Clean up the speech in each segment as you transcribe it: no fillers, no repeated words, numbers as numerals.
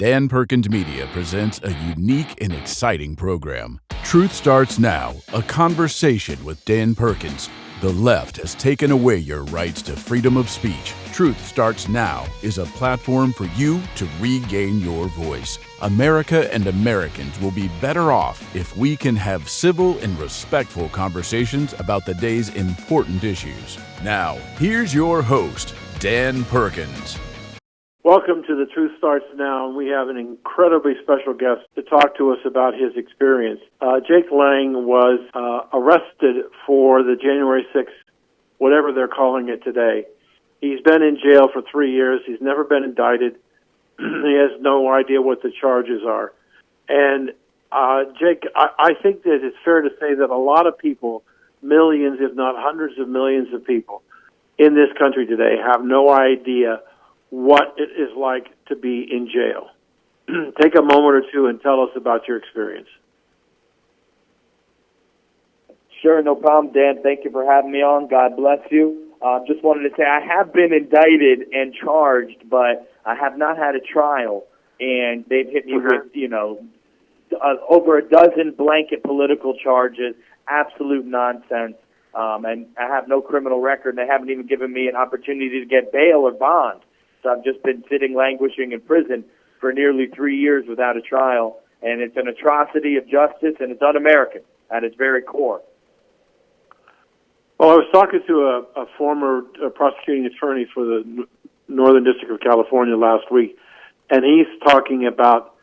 Dan Perkins Media presents a unique and exciting program. Truth Starts Now, a conversation with Dan Perkins. The left has taken away your rights to freedom of speech. Truth Starts Now is a platform for you to regain your voice. America and Americans will be better off if we can have civil and respectful conversations about the day's important issues. Now, here's your host, Dan Perkins. Welcome to the Truth Starts Now, and we have an incredibly special guest to talk to us about his experience. Jake Lang was arrested for the January 6th, whatever they're calling it today. He's been in jail for 3 years. He's never been indicted. He has no idea what the charges are. And Jake, I think that it's fair to say that a lot of people, millions, if not hundreds of millions of people in this country today have no idea what it is like to be in jail. Take a moment or two and tell us about your experience. Sure, no problem, Dan. Thank you for having me on. God bless you. Just wanted to say I have been indicted and charged, but I have not had a trial, and they've hit me with, over a dozen blanket political charges, absolute nonsense, and I have no criminal record, and they haven't even given me an opportunity to get bail or bond. So I've just been sitting languishing in prison for nearly 3 years without a trial, and it's an atrocity of justice, and it's un-American at its very core. Well, I was talking to a former prosecuting attorney for the Northern District of California last week, and he's talking about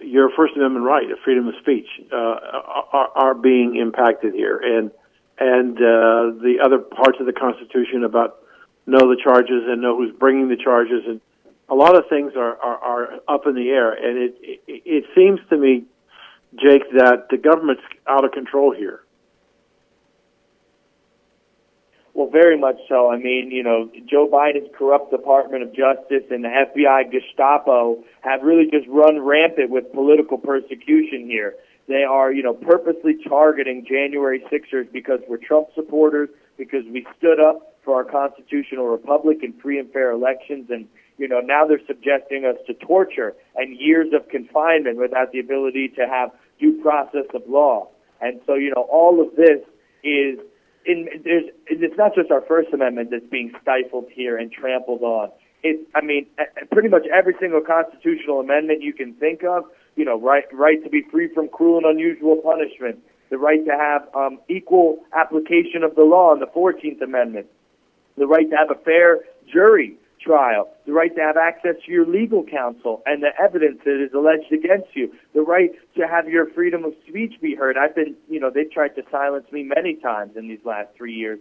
your First Amendment right of freedom of speech are being impacted here, and the other parts of the Constitution about know the charges and know who's bringing the charges, and a lot of things are up in the air. And it seems to me, Jake, that the government's out of control here. Well, very much so. I mean, Joe Biden's corrupt Department of Justice and the FBI Gestapo have really just run rampant with political persecution here. They are, purposely targeting January 6ers because we're Trump supporters, because we stood up for our constitutional republic and free and fair elections, and now they're subjecting us to torture and years of confinement without the ability to have due process of law. And so all of this is it's not just our First Amendment that's being stifled here and trampled on. Pretty much every single constitutional amendment you can think of, right to be free from cruel and unusual punishment, the right to have equal application of the law in the 14th Amendment, the right to have a fair jury trial, the right to have access to your legal counsel and the evidence that is alleged against you, the right to have your freedom of speech be heard. They've tried to silence me many times in these last 3 years,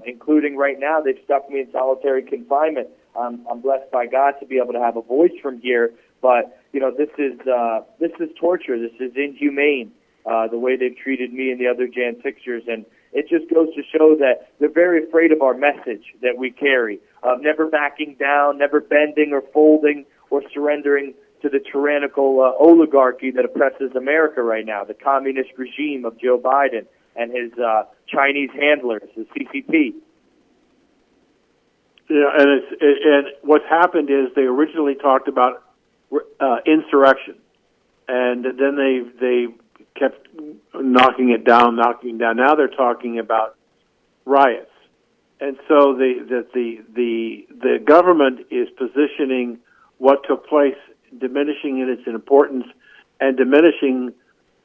including right now. They've stuck me in solitary confinement. I'm blessed by God to be able to have a voice from here, but this is torture. This is inhumane. The way they've treated me and the other jan5thers, and it just goes to show that they're very afraid of our message that we carry, of never backing down, never bending or folding or surrendering to the tyrannical oligarchy that oppresses America right now, the communist regime of Joe Biden and his Chinese handlers, the CCP. Yeah, and what's happened is they originally talked about insurrection, and then they kept knocking it down. Now they're talking about riots, and so the government is positioning what took place, diminishing in its importance, and diminishing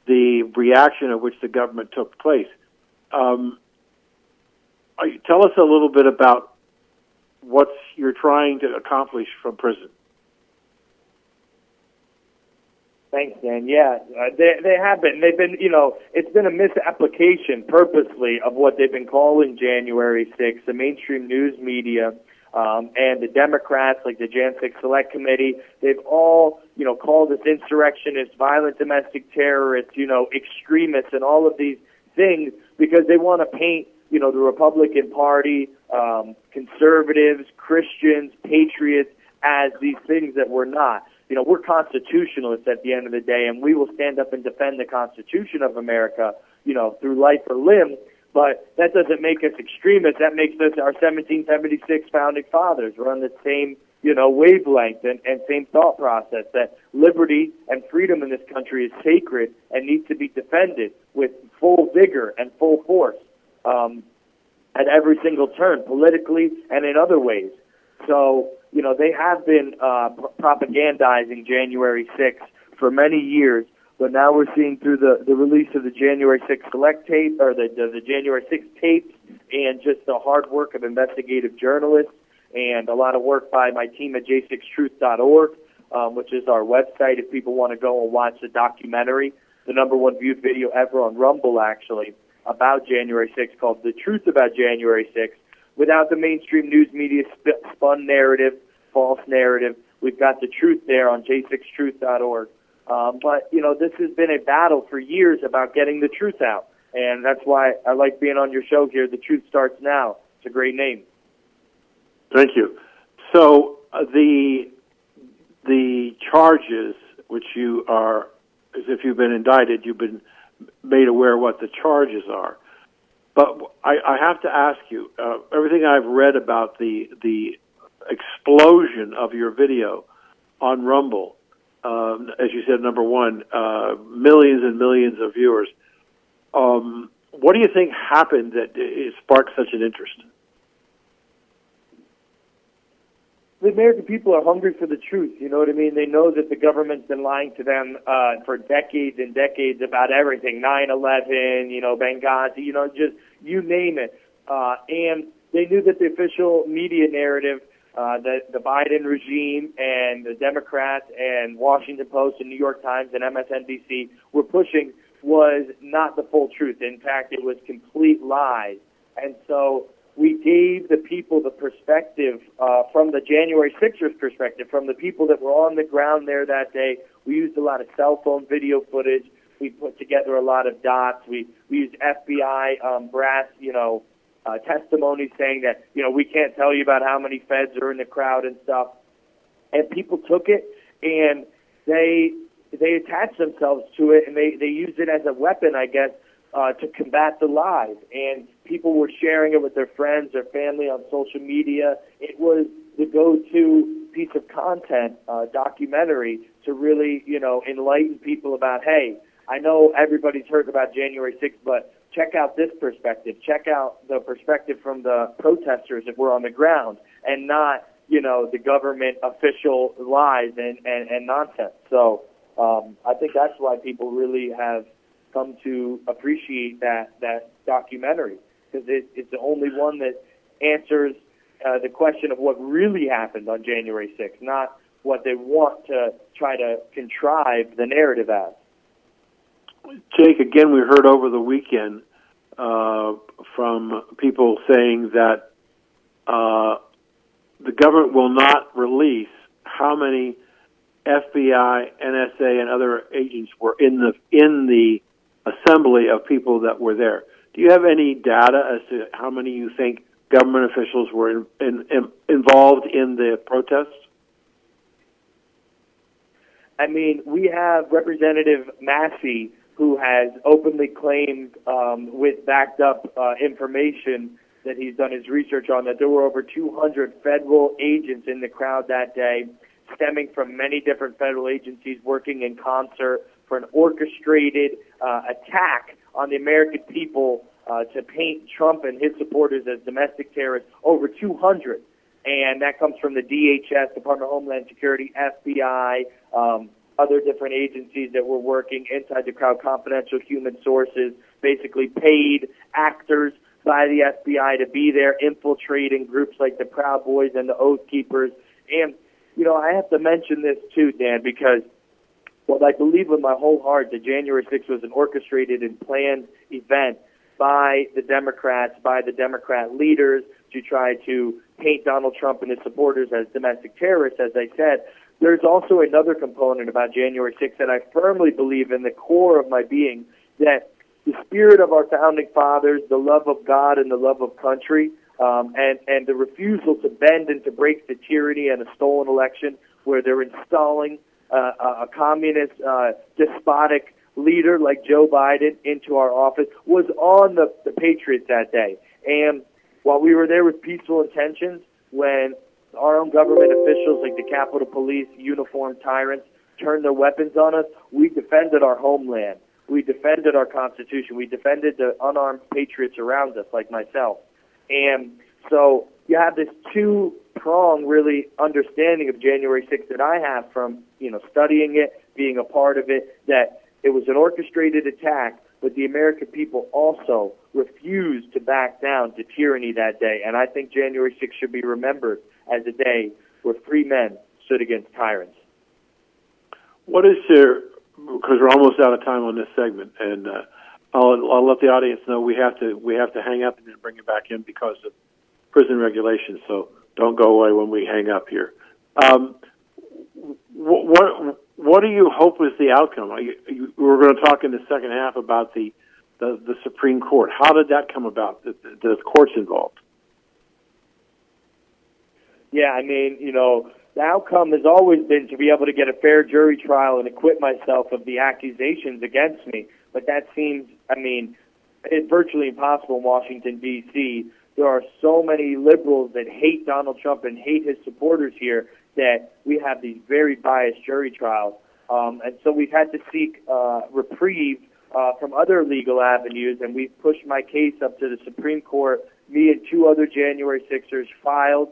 the reaction of which the government took place. Tell us a little bit about what you're trying to accomplish from prison. Thanks, Dan. Yeah, they have been. They've been, it's been a misapplication purposely of what they've been calling January 6th. The mainstream news media and the Democrats, like the jan5th Select Committee, they've all, called us insurrectionists, violent domestic terrorists, extremists, and all of these things because they want to paint, the Republican Party, conservatives, Christians, patriots as these things that we're not. We're constitutionalists at the end of the day, and we will stand up and defend the Constitution of America, through life or limb. But that doesn't make us extremists. That makes us our 1776 founding fathers. We're on the same wavelength and same thought process, that liberty and freedom in this country is sacred and needs to be defended with full vigor and full force at every single turn, politically and in other ways. So, they have been propagandizing January 6th for many years, but now we're seeing through the release of the January 6th select tape, or the January 6th tapes, and just the hard work of investigative journalists, and a lot of work by my team at jan5th.org, which is our website if people want to go and watch the documentary, the #1 viewed video ever on Rumble, actually, about January 6th, called The Truth About January 6th, without the mainstream news media spun narrative, false narrative. We've got the truth there on jan6truth.org. But, this has been a battle for years about getting the truth out, and that's why I like being on your show here. The Truth Starts Now. It's a great name. Thank you. So the charges, which you are, as if you've been indicted, you've been made aware of what the charges are. But I have to ask you, everything I've read about the explosion of your video on Rumble, as you said, #1, millions and millions of viewers. What do you think happened that it sparked such an interest? The American people are hungry for the truth, you know what I mean? They know that the government's been lying to them for decades and decades about everything, 9/11, Benghazi, just you name it. And they knew that the official media narrative, that the Biden regime and the Democrats and Washington Post and New York Times and MSNBC were pushing was not the full truth. In fact, it was complete lies. And so we gave the people the perspective from the January 6th perspective, from the people that were on the ground there that day. We used a lot of cell phone video footage. We put together a lot of dots. We used FBI brass, testimony saying that, we can't tell you about how many feds are in the crowd and stuff. And people took it and they attached themselves to it, and they used it as a weapon, I guess, to combat the lies. And people were sharing it with their friends, their family on social media. It was the go-to piece of content, documentary, to really, enlighten people about, hey, I know everybody's heard about January 6th, but check out this perspective. Check out the perspective from the protesters that were on the ground, and not, the government official lies and nonsense. So I think that's why people really have come to appreciate that documentary, because it's the only one that answers the question of what really happened on January 6th, not what they want to try to contrive the narrative as. Jake, again, we heard over the weekend from people saying that the government will not release how many FBI, NSA, and other agents were in the assembly of people that were there. Do you have any data as to how many you think government officials were involved in the protests? I mean, we have Representative Massey, who has openly claimed, with backed up information that he's done his research on, that there were over 200 federal agents in the crowd that day, stemming from many different federal agencies working in concert for an orchestrated attack on the American people to paint Trump and his supporters as domestic terrorists. Over 200. And that comes from the DHS, Department of Homeland Security, FBI, other different agencies that were working inside the crowd, confidential human sources, basically paid actors by the FBI to be there, infiltrating groups like the Proud Boys and the Oath Keepers. And, I have to mention this too, Dan, because I believe with my whole heart that January 6th was an orchestrated and planned event by the Democrats, by the Democrat leaders, to try to paint Donald Trump and his supporters as domestic terrorists, as I said. There's also another component about January 6th that I firmly believe in the core of my being, that the spirit of our founding fathers, the love of God and the love of country, and the refusal to bend and to break the tyranny and a stolen election where they're installing a communist, despotic leader like Joe Biden into our office, was on the Patriots that day. And while we were there with peaceful intentions, when our own some government officials, like the Capitol Police, uniformed tyrants, turned their weapons on us, we defended our homeland. We defended our Constitution. We defended the unarmed patriots around us, like myself. And so you have this two-prong, really, understanding of January 6th that I have from, studying it, being a part of it, that it was an orchestrated attack, but the American people also refused to back down to tyranny that day. And I think January 6th should be remembered as a day where free men stood against tyrants. What is your, because we're almost out of time on this segment, and I'll let the audience know we have to hang up and then bring it back in because of prison regulations. So don't go away when we hang up here. What do you hope is the outcome? We're going to talk in the second half about the Supreme Court. How did that come about? The courts involved. Yeah, I mean, the outcome has always been to be able to get a fair jury trial and acquit myself of the accusations against me. But that seems, it's virtually impossible in Washington, D.C. There are so many liberals that hate Donald Trump and hate his supporters here that we have these very biased jury trials. And so we've had to seek reprieve from other legal avenues, and we've pushed my case up to the Supreme Court. Me and two other January 6ers filed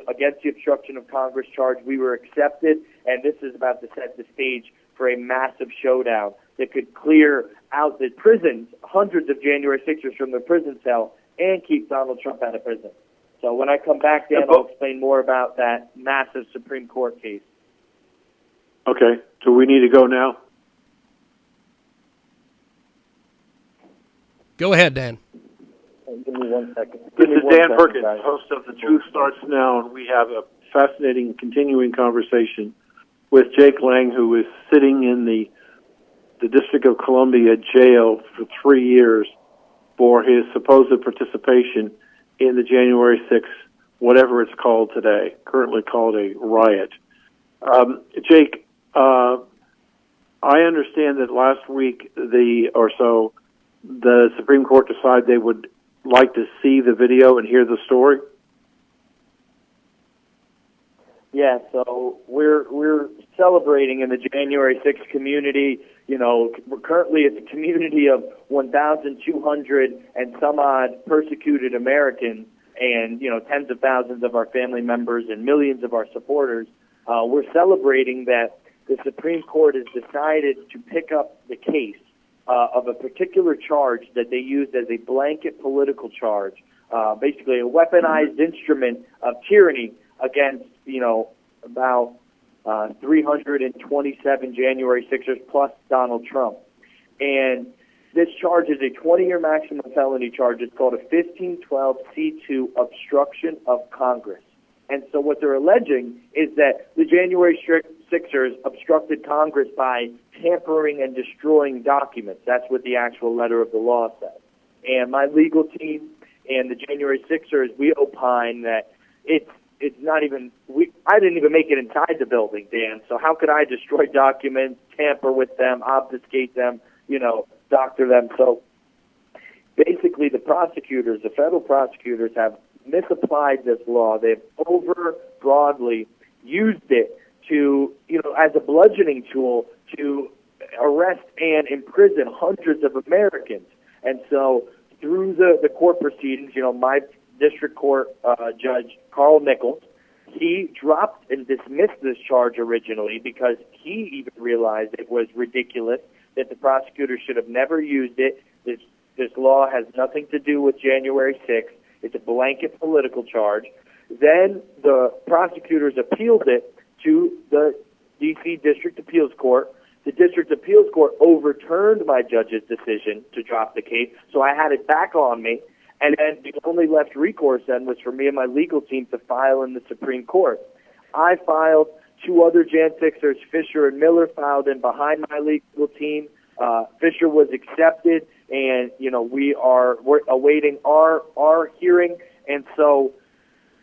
against the obstruction of Congress charge. We were accepted, and this is about to set the stage for a massive showdown that could clear out the prisons, hundreds of January 6ers from their prison cell, and keep Donald Trump out of prison. So when I come back, Dan, I'll explain more about that massive Supreme Court case. Okay, so we need to go now? Go ahead, Dan. Give me 1 second. This is Dan Perkins, host of The Truth Starts Now, and we have a fascinating continuing conversation with Jake Lang, who is sitting in the District of Columbia jail for 3 years for his supposed participation in the January 6th, whatever it's called today, currently called a riot. Jake, I understand that last week the Supreme Court decided they would like to see the video and hear the story. Yeah, so we're celebrating in the January 6th community. Currently it's a community of 1,200 and some odd persecuted Americans, and tens of thousands of our family members and millions of our supporters. We're celebrating that the Supreme Court has decided to pick up the case of a particular charge that they used as a blanket political charge, basically a weaponized instrument of tyranny against, about 327 January 6ers plus Donald Trump. And this charge is a 20-year maximum felony charge. It's called a 1512C2 obstruction of Congress. And so what they're alleging is that the January 6ers obstructed Congress by tampering and destroying documents. That's what the actual letter of the law says. And my legal team and the January 6ers, we opine that it's not even, I didn't even make it inside the building, Dan, so how could I destroy documents, tamper with them, obfuscate them, doctor them? So basically the federal prosecutors have misapplied this law. They've over broadly used it to, as a bludgeoning tool to arrest and imprison hundreds of Americans. And so through the court proceedings, my district court judge, Carl Nichols, he dropped and dismissed this charge originally because he even realized it was ridiculous, that the prosecutor should have never used it. This law has nothing to do with January 6th. It's a blanket political charge. Then the prosecutors appealed it to the D.C. District Appeals Court. The District Appeals Court overturned my judge's decision to drop the case, so I had it back on me. And then the only left recourse then was for me and my legal team to file in the Supreme Court. I filed. Two other Jan 6ers, Fisher and Miller, filed in behind my legal team. Fisher was accepted, and we're awaiting our hearing. And so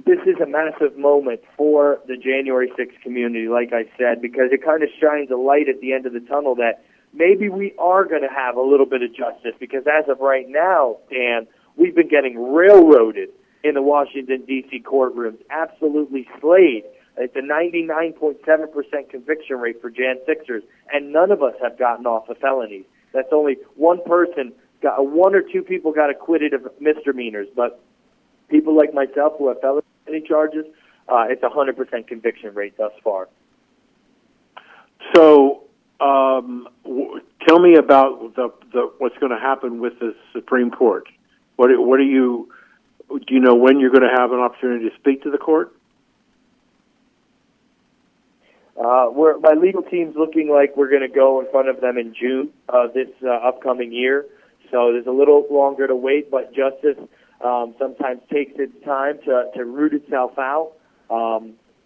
this is a massive moment for the January 6th community, like I said, because it kind of shines a light at the end of the tunnel that maybe we are going to have a little bit of justice. Because as of right now, Dan, we've been getting railroaded in the Washington, D.C. courtrooms. Absolutely slayed. It's a 99.7% conviction rate for jan6ers, and none of us have gotten off of felonies. That's only one or two people got acquitted of misdemeanors, but people like myself who have felony charges, it's a 100% conviction rate thus far. So, tell me about the what's going to happen with the Supreme Court. What do you know when you're going to have an opportunity to speak to the court? My legal team's looking like we're going to go in front of them in June of this upcoming year. So there's a little longer to wait, but justice sometimes takes its time to root itself out.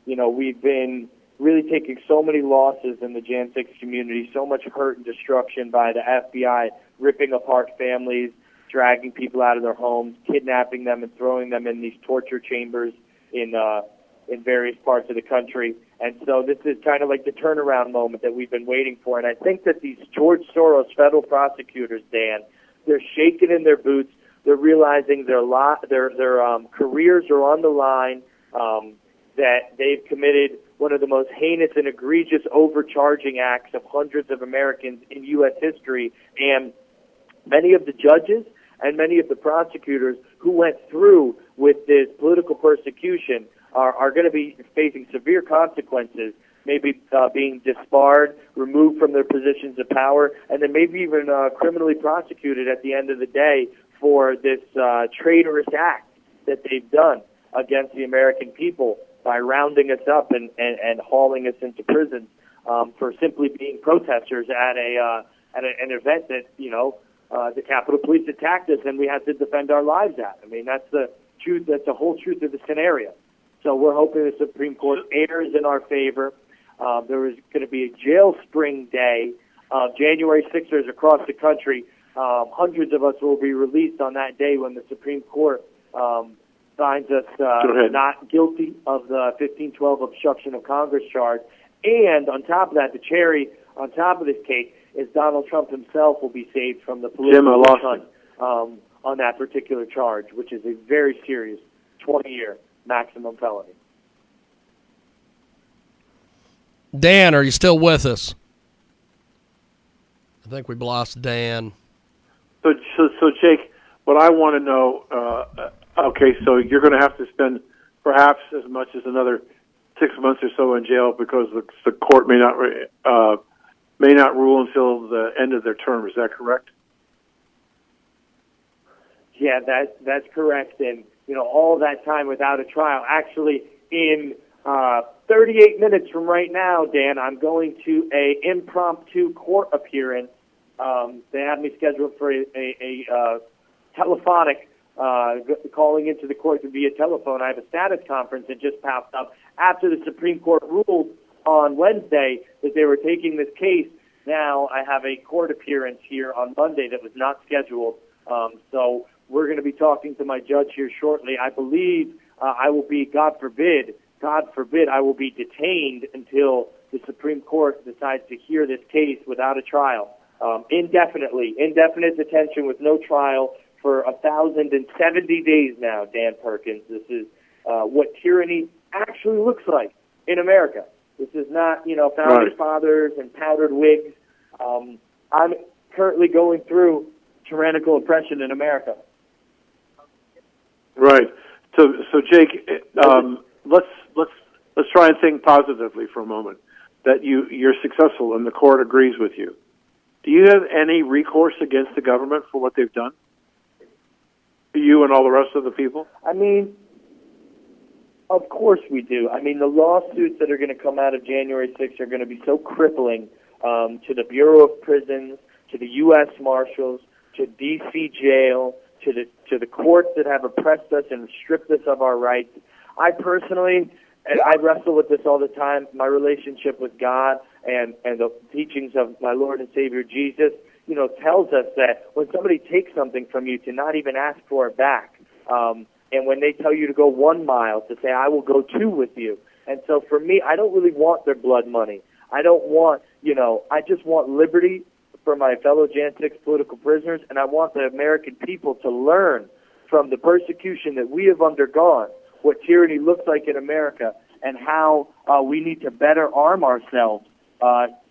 We've been really taking so many losses in the Jan6 community, so much hurt and destruction by the FBI, ripping apart families, dragging people out of their homes, kidnapping them and throwing them in these torture chambers in various parts of the country. And so this is kind of like the turnaround moment that we've been waiting for. And I think that these George Soros federal prosecutors, Dan, they're shaking in their boots. They're realizing their careers are on the line, that they've committed one of the most heinous and egregious overcharging acts of hundreds of Americans in U.S. history. And many of the judges and many of the prosecutors who went through with this political persecution are going to be facing severe consequences, maybe being disbarred, removed from their positions of power, and then maybe even criminally prosecuted at the end of the day for this traitorous act that they've done against the American people by rounding us up and hauling us into prisons for simply being protesters at an event that, the Capitol Police attacked us and we had to defend our lives at. I mean, that's the truth. That's the whole truth of the scenario. So we're hoping the Supreme Court errs in our favor. There is going to be a jail spring day. January 6ers across the country, hundreds of us will be released on that day when the Supreme Court finds us not guilty of the 1512 obstruction of Congress charge. And on top of that, the cherry on top of this cake is Donald Trump himself will be saved from the political hunt on that particular charge, which is a very serious 20-year maximum felony. Dan, are you still with us? I think we've lost Dan. So Jake, what I want to know, okay, so you're going to have to spend perhaps as much as another 6 months or so in jail because the court may not rule until the end of their term. Is that correct? Yeah, that's correct. And all that time without a trial. Actually, in 38 minutes from right now, Dan, I'm going to a impromptu court appearance. They have me scheduled for a telephonic, calling into the court via telephone. I have a status conference that just popped up after the Supreme Court ruled on Wednesday that they were taking this case. Now I have a court appearance here on Monday that was not scheduled. So we're going to be talking to my judge here shortly. I believe I will be, God forbid, I will be detained until the Supreme Court decides to hear this case without a trial, indefinitely. Indefinite detention with no trial for 1,070 days now, Dan Perkins. This is what tyranny actually looks like in America. This is not, founding fathers and powdered wigs. I'm currently going through tyrannical oppression in America. Right. So Jake, let's try and think positively for a moment. That you're successful and the court agrees with you. Do you have any recourse against the government for what they've done? You and all the rest of the people? I mean, of course we do. I mean, the lawsuits that are going to come out of January 6th are going to be so crippling to the Bureau of Prisons, to the U.S. Marshals, to D.C. jail, to the courts that have oppressed us and stripped us of our rights. I personally, I wrestle with this all the time. My relationship with God and the teachings of my Lord and Savior Jesus, tells us that when somebody takes something from you, to not even ask for it back. And when they tell you to go 1 mile, to say, I will go 2 with you. And so for me, I don't really want their blood money. I don't want, I just want liberty for my fellow Jan 6 political prisoners, and I want the American people to learn from the persecution that we have undergone, what tyranny looks like in America, and how we need to better arm ourselves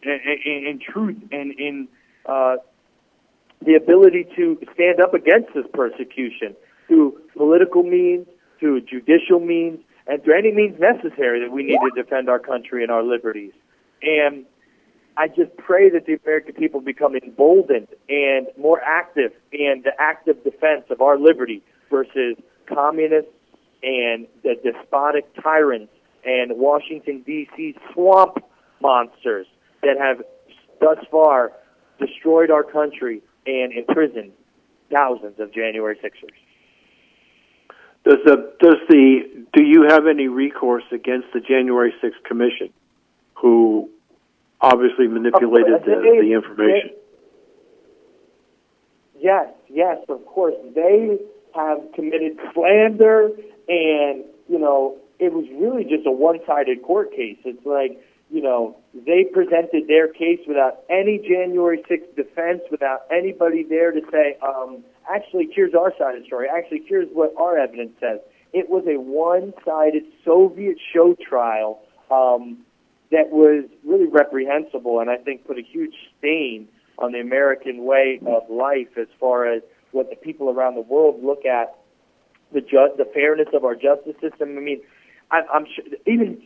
in truth and in the ability to stand up against this persecution through political means, through judicial means, and through any means necessary that we need to defend our country and our liberties. And I just pray that the American people become emboldened and more active in the active defense of our liberty versus communists and the despotic tyrants and Washington, D.C. swamp monsters that have thus far destroyed our country and imprisoned thousands of January 6ers. Do you have any recourse against the January 6th Commission, who obviously manipulated the information? Yes, of course. They have committed slander, and, it was really just a one-sided court case. It's like, they presented their case without any January 6th defense, without anybody there to say, actually, here's our side of the story. Actually, here's what our evidence says. It was a one-sided Soviet show trial that was really reprehensible, and I think put a huge stain on the American way of life as far as what the people around the world look at the fairness of our justice system. I mean, I'm sure even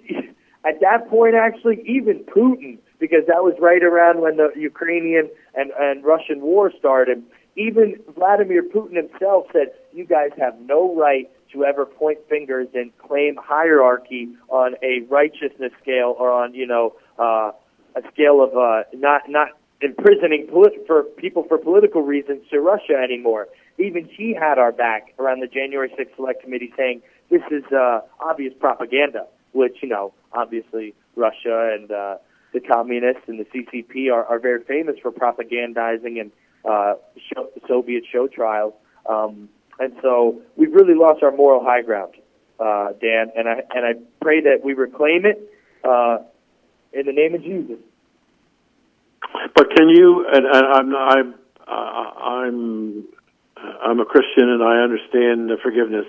at that point, actually, even Putin, because that was right around when the Ukrainian and Russian war started, even Vladimir Putin himself said, you guys have no right to ever point fingers and claim hierarchy on a righteousness scale or on, a scale of not imprisoning for people for political reasons to Russia anymore. Even he had our back around the January 6th Select Committee saying this is obvious propaganda, which, obviously Russia and the communists and the CCP are very famous for propagandizing and Soviet show trials. And so we've really lost our moral high ground, Dan, and I pray that we reclaim it in the name of Jesus. But can you? And I'm a Christian, and I understand the forgiveness.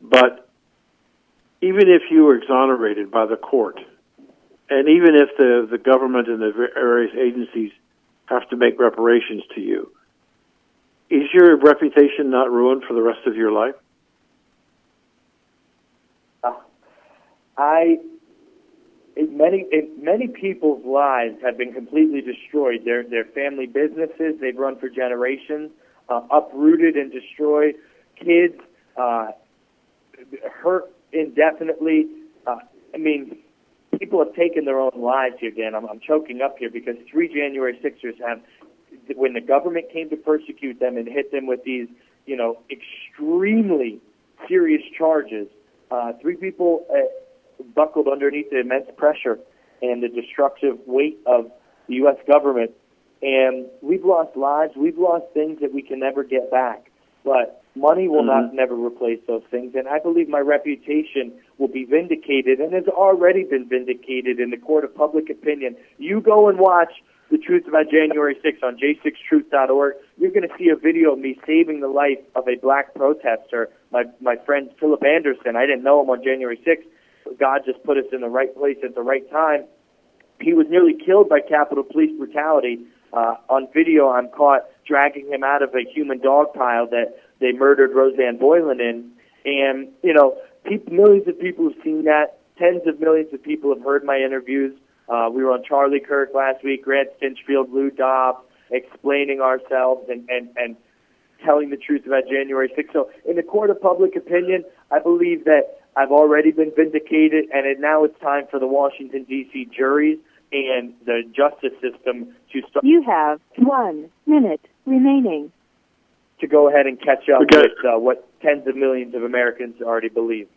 But even if you were exonerated by the court, and even if the government and the various agencies have to make reparations to you, is your reputation not ruined for the rest of your life? Many people's lives have been completely destroyed. Their family businesses they've run for generations, uprooted and destroyed. Kids hurt indefinitely. People have taken their own lives here, Dan. I'm choking up here because 3 January 6ers have, when the government came to persecute them and hit them with these, extremely serious charges, 3 people buckled underneath the immense pressure and the destructive weight of the U.S. government. And we've lost lives. We've lost things that we can never get back. But money will never replace those things. And I believe my reputation will be vindicated and has already been vindicated in the court of public opinion. You go and watch The Truth About January 6th on j6truth.org. You're going to see a video of me saving the life of a black protester, my friend Philip Anderson. I didn't know him on January 6th. God just put us in the right place at the right time. He was nearly killed by Capitol Police brutality. On video, I'm caught dragging him out of a human dog pile that they murdered Roseanne Boylan in. And, millions of people have seen that. Tens of millions of people have heard my interviews. We were on Charlie Kirk last week, Grant Stinchfield, Lou Dobbs, explaining ourselves and telling the truth about January 6th. So in the court of public opinion, I believe that I've already been vindicated, and now it's time for the Washington, D.C. juries and the justice system to start. You have 1 minute remaining. To go ahead and catch up with what tens of millions of Americans already believe.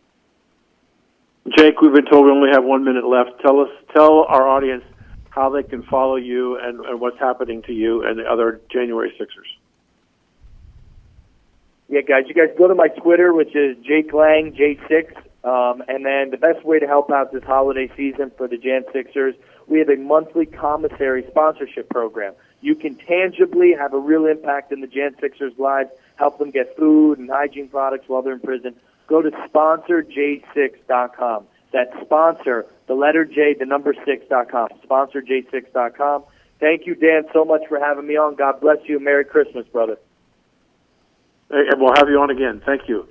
Jake, we've been told we only have 1 minute left. Tell our audience how they can follow you and what's happening to you and the other January 6ers. Yeah, guys, you guys go to my Twitter, which is Jake Lang, J6. And then the best way to help out this holiday season for the Jan 6ers, we have a monthly commissary sponsorship program. You can tangibly have a real impact in the Jan 6ers' lives, help them get food and hygiene products while they're in prison, go to sponsorj6.com. That's sponsor, the letter J, the number 6.com. Sponsorj6.com. Thank you, Dan, so much for having me on. God bless you. Merry Christmas, brother. And we'll have you on again. Thank you.